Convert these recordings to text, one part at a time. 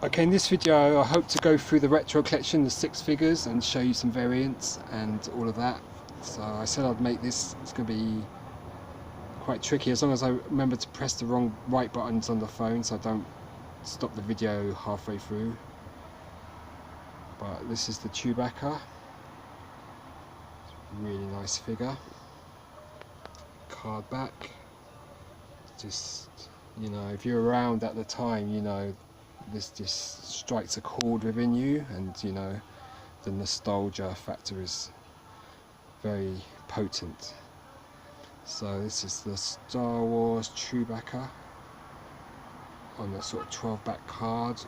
Okay, in this video I hope to go through the retro collection, the 6 figures, and show you some variants and all of that. So I said I'd make this, it's going to be quite tricky as long as I remember to press the right buttons on the phone so I don't stop the video halfway through. But this is the Chewbacca, really nice figure, card back. Just, you know, if you're around at the time, you know, this just strikes a chord within you, and you know, the nostalgia factor is very potent. So this is the Star Wars Chewbacca on the sort of 12 back card.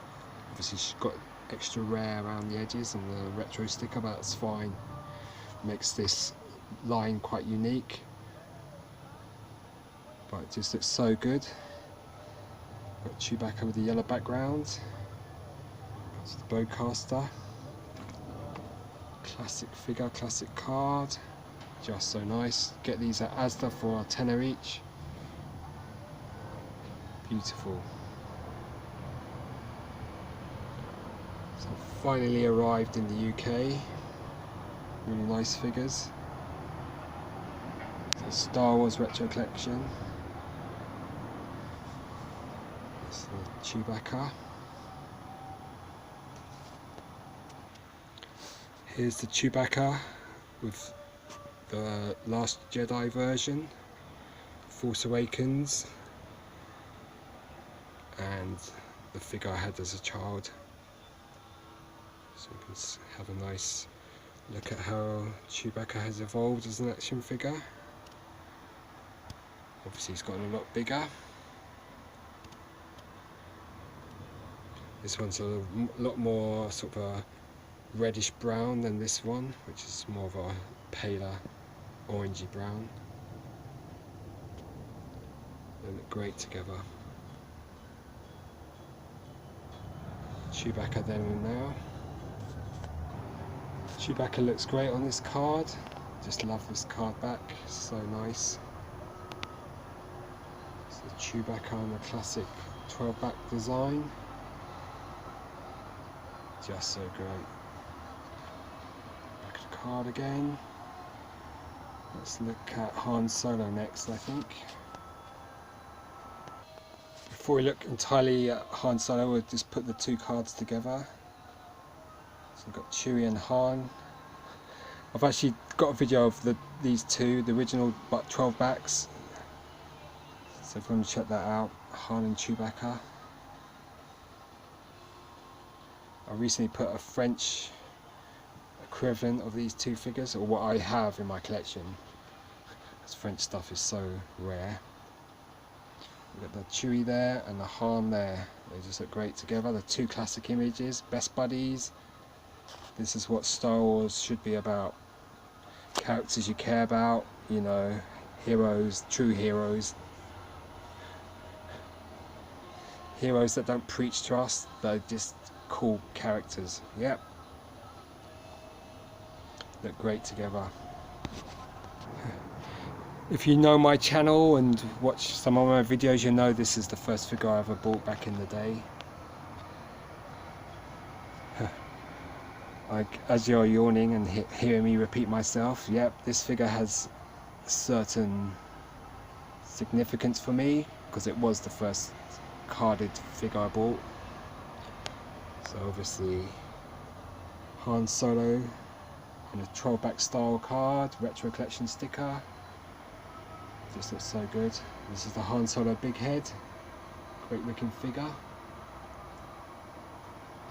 Obviously she's got extra rare around the edges and the retro sticker, but that's fine. Makes this line quite unique, but it just looks so good. Got Chewbacca with the yellow background. That's the bowcaster. Classic figure, classic card. Just so nice. Get these at Asda for £10 each. Beautiful. So finally arrived in the UK. Really nice figures. The Star Wars retro collection. That's the Chewbacca. Here's the Chewbacca with the Last Jedi version, Force Awakens, and the figure I had as a child. So you can have a nice look at how Chewbacca has evolved as an action figure. Obviously he's gotten a lot bigger. This one's a lot more sort of a reddish brown than this one, which is more of a paler orangey brown. They look great together. Chewbacca then and now. Chewbacca looks great on this card. Just love this card back, so nice. So Chewbacca on the classic 12 back design. Just so great. Back of the card again. Let's look at Han Solo next, I think. Before we look entirely at Han Solo, we'll just put the two cards together. So we've got Chewie and Han. I've actually got a video of these two, the original 12 backs. So if you want to check that out, Han and Chewbacca. I recently put a French equivalent of these two figures, or what I have in my collection, because French stuff is so rare. We've got the Chewie there and the Han there. They just look great together. The two classic images, best buddies. This is what Star Wars should be about. Characters you care about, you know, heroes, true heroes. Heroes that don't preach to us, they're just cool characters. Yep. Look great together. If you know my channel and watch some of my videos, you know this is the first figure I ever bought back in the day. As you're yawning and hearing me repeat myself, yep, this figure has certain significance for me because it was the first carded figure I bought. So obviously Han Solo in a 12 back style card, retro collection sticker. Just looks so good. This is the Han Solo big head, great looking figure.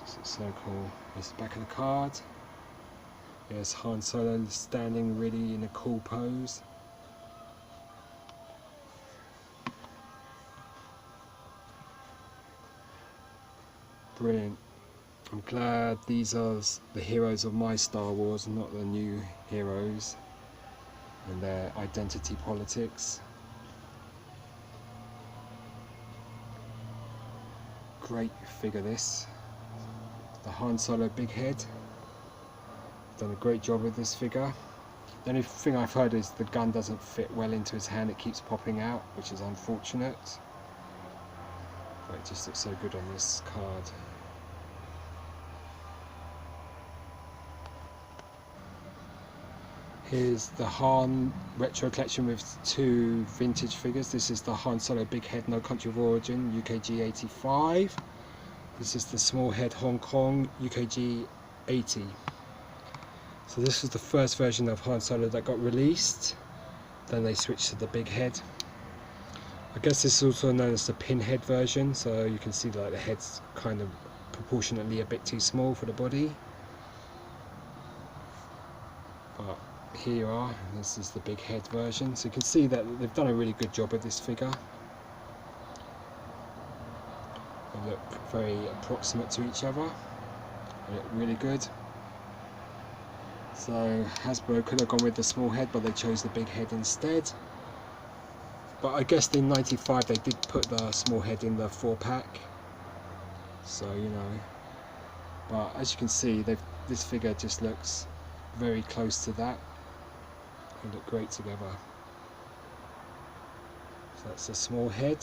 This looks so cool. This is the back of the card. There's Han Solo standing really in a cool pose. Brilliant. I'm glad these are the heroes of my Star Wars, not the new heroes and their identity politics. Great figure this. The Han Solo big head. Done a great job with this figure. The only thing I've heard is the gun doesn't fit well into his hand, it keeps popping out, which is unfortunate. But it just looks so good on this card. Here's the Han retro collection with two vintage figures. This is the Han Solo Big Head No Country of Origin UKG 85. This is the small head Hong Kong UKG 80. So this was the first version of Han Solo that got released. Then they switched to the big head. I guess this is also known as the pinhead version, so you can see like the head's kind of proportionately a bit too small for the body. But here you are, this is the big head version. So you can see that they've done a really good job with this figure. They look very approximate to each other. They look really good. So Hasbro could have gone with the small head, but they chose the big head instead. But I guess in '95 they did put the small head in the 4-pack. So you know. But as you can see, this figure just looks very close to that. They look great together. So that's the small head.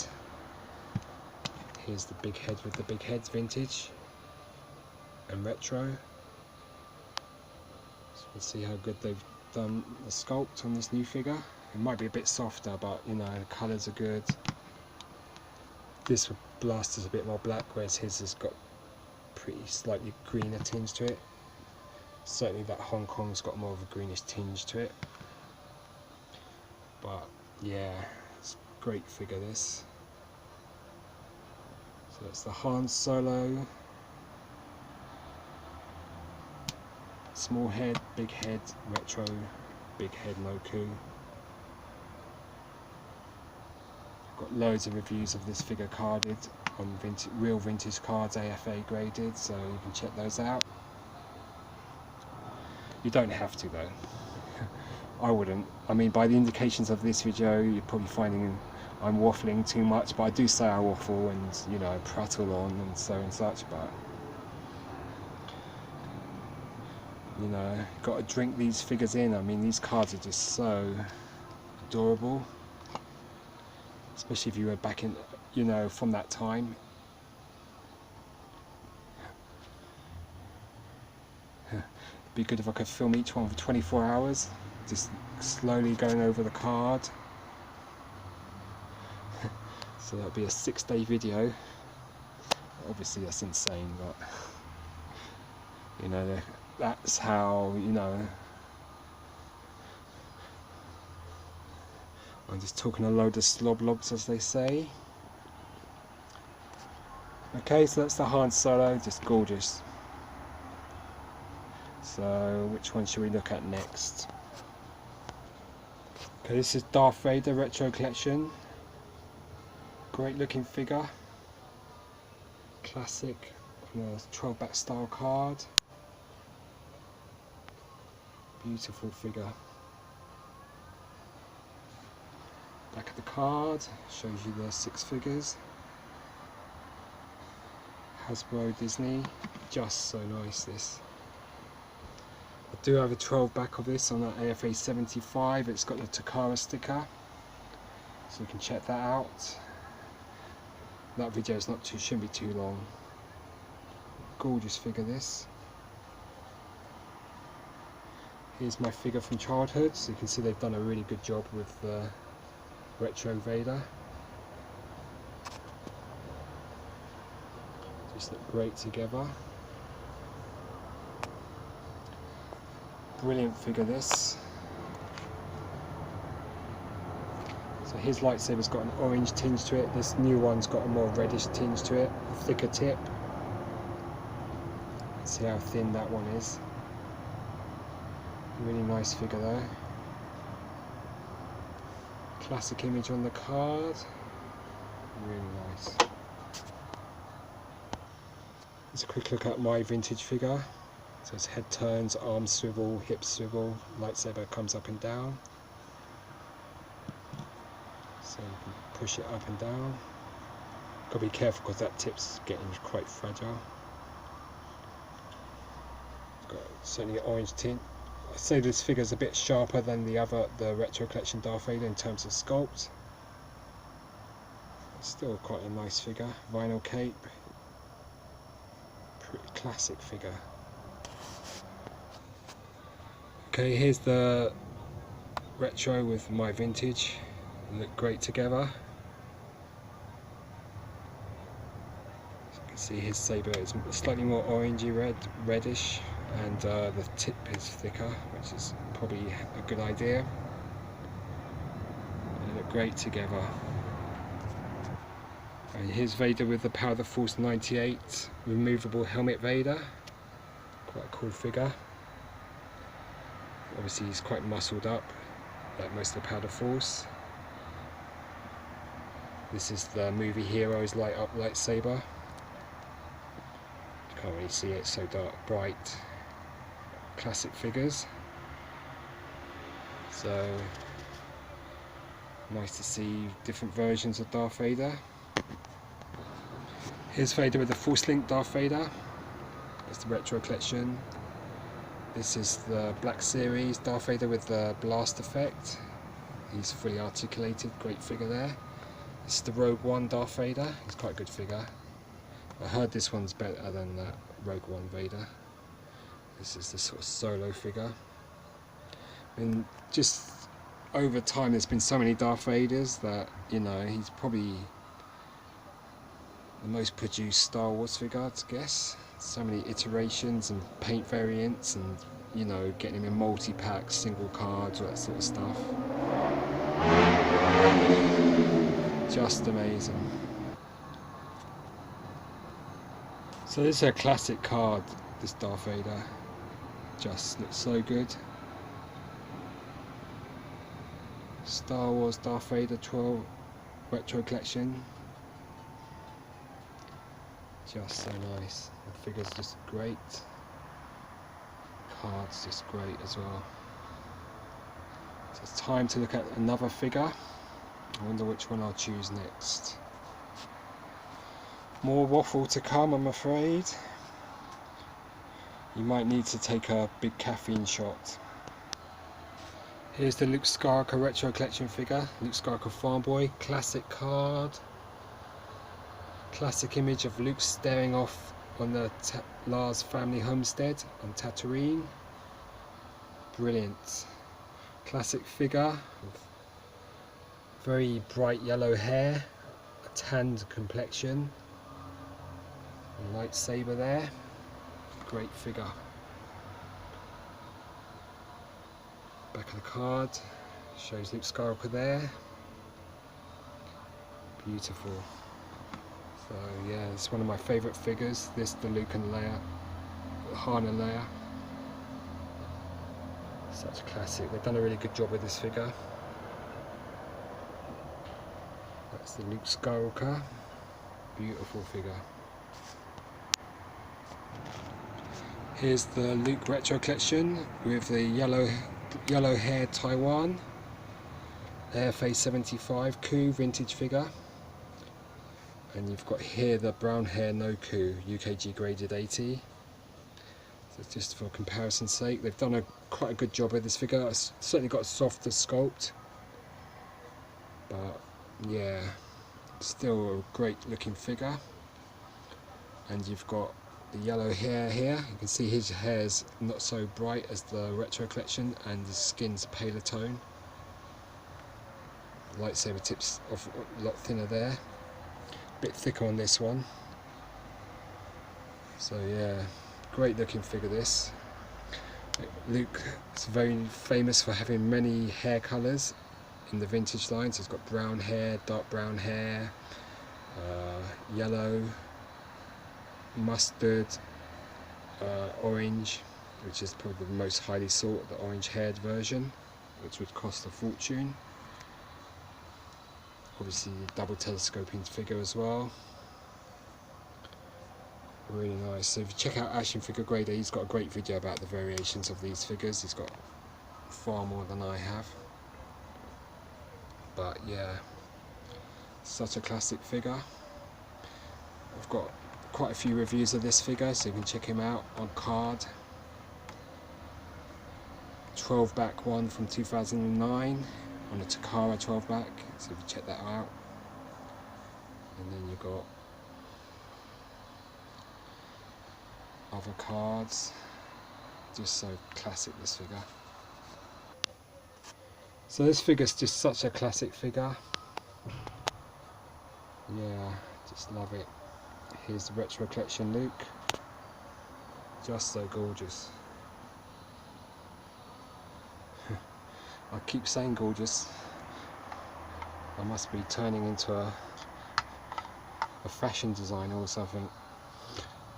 Here's the big head with the big heads, vintage and retro. So you can see how good they've done the sculpt on this new figure. It might be a bit softer, but you know, the colours are good. This Blaster's a bit more black, whereas his has got pretty slightly greener tinge to it. Certainly that Hong Kong's got more of a greenish tinge to it. But yeah, it's a great figure this. So that's the Han Solo. Small head, big head, retro, big head Noku. Got loads of reviews of this figure carded on real vintage cards, AFA graded, so you can check those out. You don't have to though. I wouldn't. I mean, by the indications of this video, you're probably finding I'm waffling too much, but I do say I waffle and, you know, prattle on and so and such, but you know, got to drink these figures in. I mean, these cards are just so adorable. Especially if you were back in, you know, from that time. It'd be good if I could film each one for 24 hours, just slowly going over the card. So that'll be a 6-day video. Obviously that's insane, but you know, that's how, you know, I'm just talking a load of slob lobs, as they say. Okay, so that's the Han Solo, just gorgeous. So which one should we look at next? Okay, this is Darth Vader Retro Collection. Great looking figure. Classic on a 12-back style card. Beautiful figure. Back of the card shows you the 6 figures. Hasbro Disney, just so nice this. I do have a 12-back of this on an AFA 75. It's got the Takara sticker, so you can check that out. That video is shouldn't be too long. Gorgeous figure this. Here's my figure from childhood, so you can see they've done a really good job with the retro Vader. Just look great together. Brilliant figure this. So his lightsaber's got an orange tinge to it. This new one's got a more reddish tinge to it, a thicker tip. See how thin that one is. Really nice figure though. Classic image on the card. Really nice. Let's a quick look at my vintage figure. So his head turns, arms swivel, hips swivel, lightsaber comes up and down. So you can push it up and down. Got to be careful because that tip's getting quite fragile. It's got certainly an orange tint. I'd say this figure's a bit sharper than the retro collection Darth Vader in terms of sculpt. It's still quite a nice figure. Vinyl cape. Pretty classic figure. Okay, here's the retro with my vintage. They look great together. As you can see, his sabre is slightly more orangey reddish, and the tip is thicker, which is probably a good idea. They look great together. And here's Vader with the Power of the Force 98 removable helmet Vader. Quite a cool figure. Obviously he's quite muscled up, like most of the Power of the Force. This is the movie Heroes light up lightsaber. You can't really see it, it's so dark, bright. Classic figures. So nice to see different versions of Darth Vader. Here's Vader with the Force Link Darth Vader. That's the retro collection. This is the Black Series Darth Vader with the blast effect. He's fully articulated, great figure there. This is the Rogue One Darth Vader. He's quite a good figure. I heard this one's better than that Rogue One Vader. This is the sort of solo figure. And just over time there's been so many Darth Vaders that, you know, he's probably the most produced Star Wars figure, I'd guess. So many iterations and paint variants, and, you know, getting him in multi-packs, single cards, all that sort of stuff. Just amazing. So this is a classic card, this Darth Vader. Just looks so good. Star Wars Darth Vader 12 retro collection. Just so nice. The figure's just great. Card's just great as well. So it's time to look at another figure. I wonder which one I'll choose next. More waffle to come, I'm afraid. You might need to take a big caffeine shot. Here's the Luke Skywalker retro collection figure. Luke Skywalker Farm Boy, classic card. Classic image of Luke staring off on the Lars family homestead on Tatooine. Brilliant. Classic figure. Very bright yellow hair, a tanned complexion. A lightsaber there. Great figure. Back of the card shows Luke Skywalker there. Beautiful. So yeah, it's one of my favourite figures. This, the Luke and Leia, Han and Leia. Such a classic. They've done a really good job with this figure. That's the Luke Skywalker. Beautiful figure. Here's the Luke retro collection with the yellow hair Taiwan AFA 75 Ku vintage figure. And you've got here the brown hair Noku UKG graded 80. So just for comparison's sake, they've done quite a good job with this figure. It's certainly got a softer sculpt, but yeah, still a great looking figure. And you've got the yellow hair here. You can see his hair's not so bright as the retro collection, and the skin's a paler tone. Lightsaber tips off a lot thinner there. Bit thicker on this one. So yeah, great looking figure this. Luke is very famous for having many hair colours in the vintage line. So he's got brown hair, dark brown hair, yellow, mustard, orange, which is probably the most highly sought, the orange haired version, which would cost a fortune. Obviously double telescoping figure as well. Really nice. So if you check out Action Figure Grader, he's got a great video about the variations of these figures. He's got far more than I have. But yeah, such a classic figure. I've got quite a few reviews of this figure, so you can check him out on card. 12 back one from 2009 on a Takara 12 back, so if you check that out. And then you've got other cards. Just so classic, this figure. So this figure's just such a classic figure. Yeah, just love it. Here's the retro collection Luke. Just so gorgeous. I keep saying gorgeous. I must be turning into a fashion designer or something.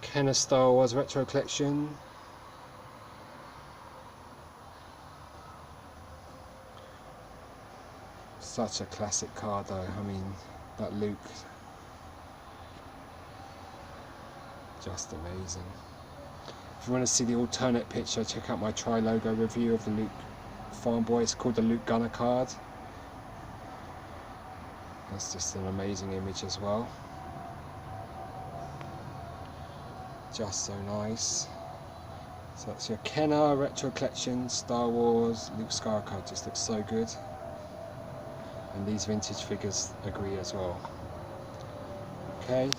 Kenner Star Wars retro collection. Such a classic card though. I mean, that Luke, just amazing. If you want to see the alternate picture, check out my tri-logo review of the Luke Farm Boy. It's called the Luke Gunner card. That's just an amazing image as well. Just so nice. So that's your Kenner retro collection Star Wars Luke Skywalker. Just looks so good. And these vintage figures agree as well. Okay.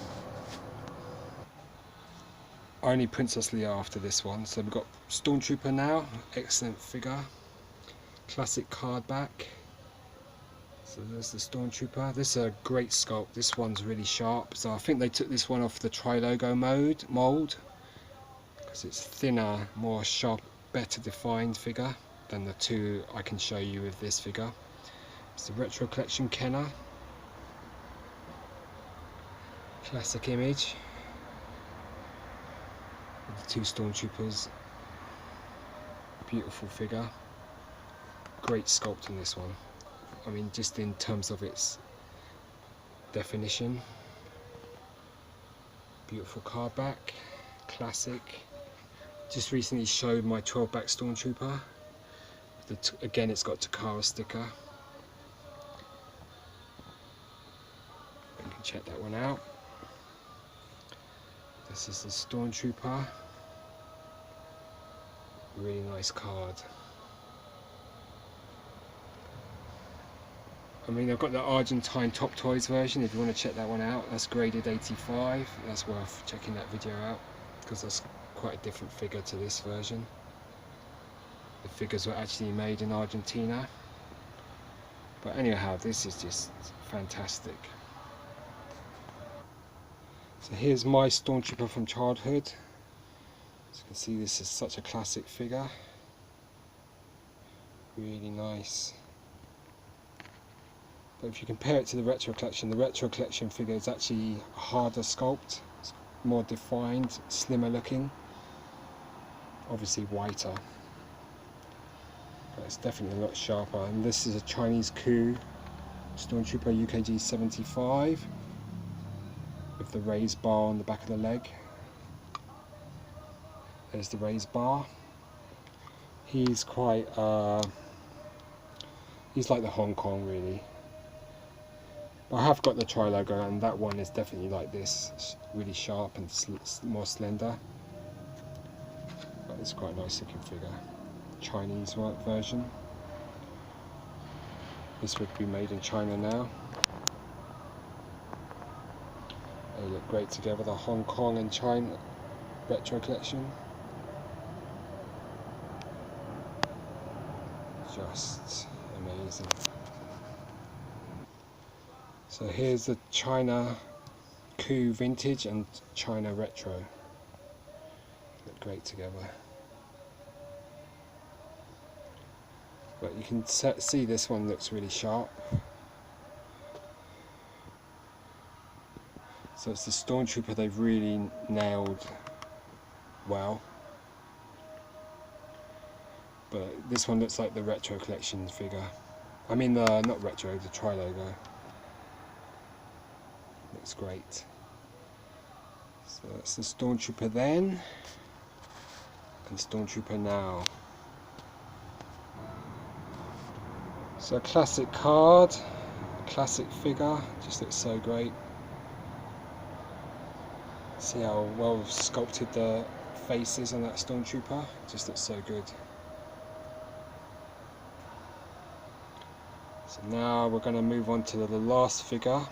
Only Princess Leia after this one. So we've got Stormtrooper now. Excellent figure. Classic card back. So there's the Stormtrooper. This is a great sculpt. This one's really sharp. So I think they took this one off the Tri-Logo mold because it's thinner, more sharp, better defined figure than the two I can show you with this figure. It's the Retro Collection Kenner. Classic image. With the two Stormtroopers. Beautiful figure. Great sculpt in this one. I mean, just in terms of its definition. Beautiful card back. Classic. Just recently showed my 12 back Stormtrooper. Again, it's got Takara sticker. You can check that one out. This is the Stormtrooper. Really nice card. I mean, I've got the Argentine Top Toys version if you want to check that one out. That's graded 85. That's worth checking that video out because that's quite a different figure to this version. The figures were actually made in Argentina. But anyhow, this is just fantastic. So here's my Stormtrooper from childhood. As you can see, this is such a classic figure. Really nice. But if you compare it to the Retro Collection figure is actually a harder sculpt. It's more defined, slimmer looking. Obviously whiter. But it's definitely a lot sharper. And this is a Chinese coup Stormtrooper UKG 75 with the raised bar on the back of the leg. There's the raised bar. He's quite he's like the Hong Kong really. I have got the Tri-Logo and that one is definitely like this. It's really sharp and more slender. But it's quite a nice looking figure. Chinese version. This would be made in China now. They look great together, the Hong Kong and China Retro Collection. Just amazing. So here's the China Coup Vintage and China Retro. Look great together. But you can see this one looks really sharp. So it's the Stormtrooper they've really nailed well. But this one looks like the Retro Collection figure. I mean not retro, the Tri-Logo. Looks great. So that's the Stormtrooper then, and Stormtrooper now. So a classic card, a classic figure, just looks so great. See how well sculpted the face is on that Stormtrooper, just looks so good. So now we're going to move on to the last figure.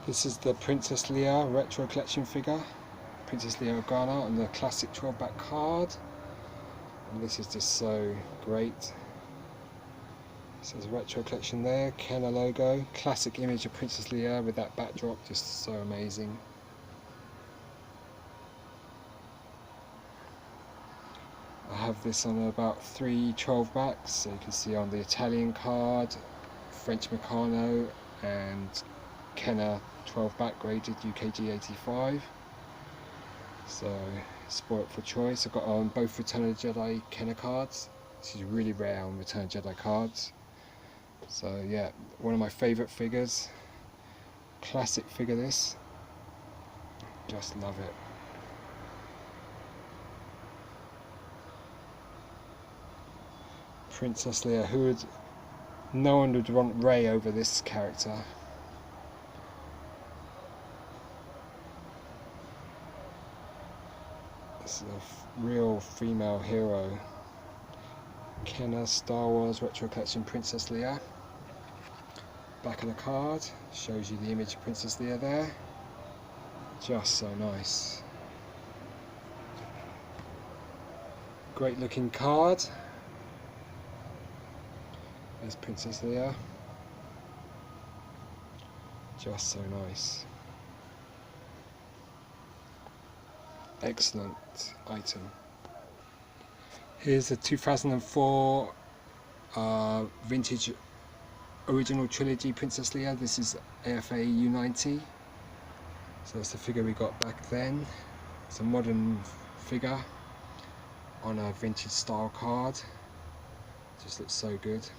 This is the Princess Leia Retro Collection figure. Princess Leia Organa on the classic 12 back card. And this is just so great. So there's a retro collection there, Kenner logo, classic image of Princess Leia with that backdrop, just so amazing. I have this on about 3 12 backs, so you can see on the Italian card, French Meccano and Kenner 12 back graded UKG 85. So spoilt for choice. I've got on both Return of the Jedi Kenner cards. This is really rare on Return of the Jedi cards. So yeah, one of my favourite figures. Classic figure this. Just love it. Princess Leia, no one would want Rey over this character. This is a real female hero. Kenner Star Wars Retro Collection Princess Leia. Back of the card shows you the image of Princess Leia there. Just so nice. Great looking card. There's Princess Leia. Just so nice. Excellent item. Here's a 2004 vintage original trilogy Princess Leia. This is AFA U90. So that's the figure we got back then. It's a modern figure on a vintage style card. Just looks so good.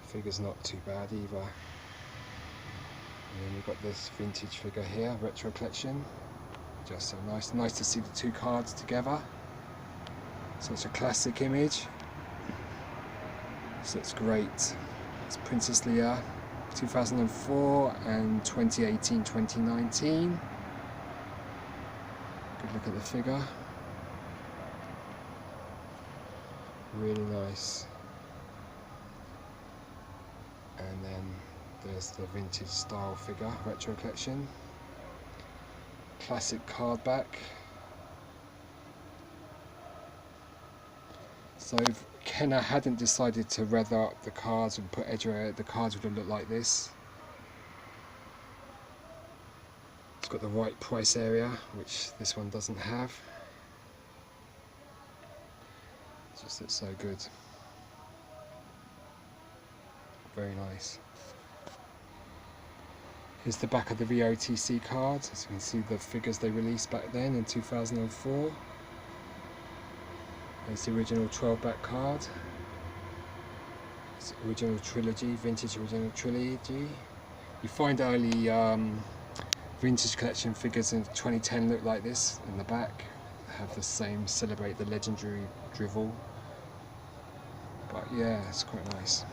Figure's not too bad either. And then we've got this vintage figure here, retro collection. Just so nice. Nice to see the two cards together. Such a classic image. So it's great. It's Princess Leia 2004 and 2018-2019. Good look at the figure. Really nice. And then there's the vintage style figure, retro collection. Classic card back. So if Kenner hadn't decided to weather up the cards and put edge around it, the cards would have looked like this. It's got the right price area, which this one doesn't have. It just looks so good. Very nice. Here's the back of the VOTC card. As you can see the figures they released back then in 2004. There's the original 12 back card. It's original trilogy, vintage original trilogy. You find early vintage collection figures in 2010 look like this in the back. They have the same Celebrate the Legendary drivel. But yeah, it's quite nice.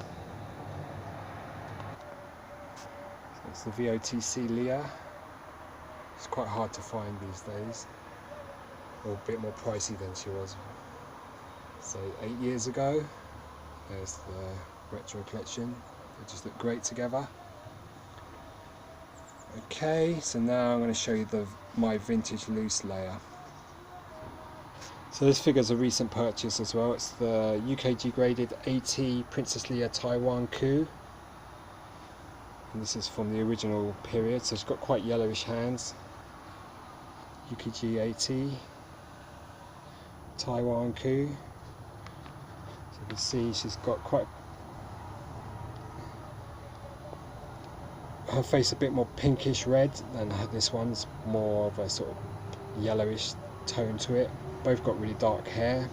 It's the VOTC Leia. It's quite hard to find these days. Or a bit more pricey than she was, say, 8 years ago. There's the retro collection. They just look great together. Okay, so now I'm going to show you my vintage loose Leia. So this figure's a recent purchase as well. It's the UKG graded AT Princess Leia Taiwan Coup. And this is from the original period, so it's got quite yellowish hands. UKG AT Taiwan Coup. So you can see she's got quite her face a bit more pinkish red than this one's, more of a sort of yellowish tone to it. Both got really dark hair.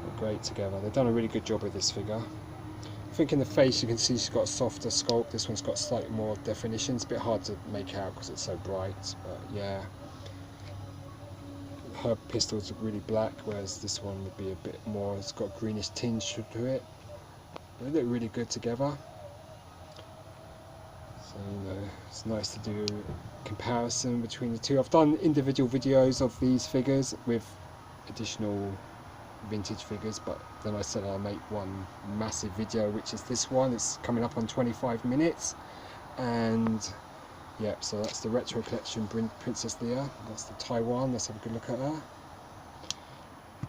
They're great together. They've done a really good job with this figure. I think in the face you can see she's got a softer sculpt. This one's got slightly more definition. It's a bit hard to make out because it's so bright, but yeah. Her pistols are really black, whereas this one would be a bit more, it's got a greenish tinge to it. They look really good together. So, you know, it's nice to do a comparison between the two. I've done individual videos of these figures with additional vintage figures, but then I said I'll make one massive video, which is this one. It's coming up on 25 minutes, and Yep, so that's the Retro Collection Princess Leia. That's the Taiwan. Let's have a good look at her.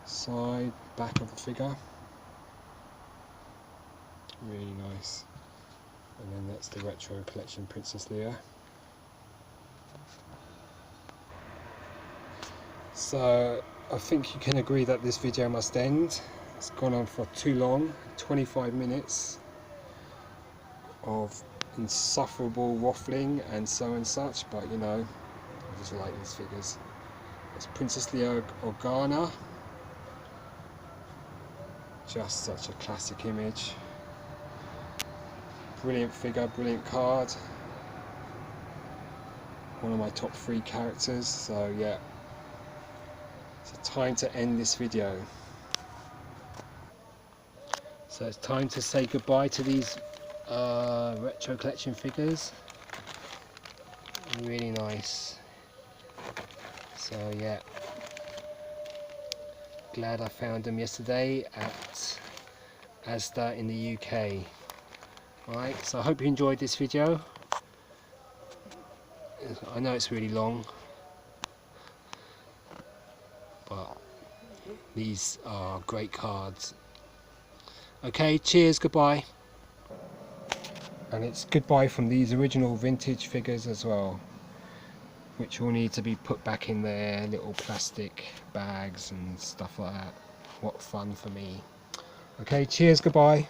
Side, back of the figure. Really nice. And then that's the Retro Collection Princess Leia. So I think you can agree that this video must end. It's gone on for too long, 25 minutes of insufferable waffling and so and such, but you know, I just like these figures. It's Princess Leia Organa. Just such a classic image. Brilliant figure, brilliant card. One of my top 3 characters, so yeah. So time to end this video. So it's time to say goodbye to these Retro Collection figures. Really nice. So yeah, glad I found them yesterday at Asda in the UK. Alright, so I hope you enjoyed this video. I know it's really long, but these are great cards. Okay, cheers, goodbye. And it's goodbye from these original vintage figures as well, which all need to be put back in their little plastic bags and stuff like that. What fun for me. Okay, cheers, goodbye.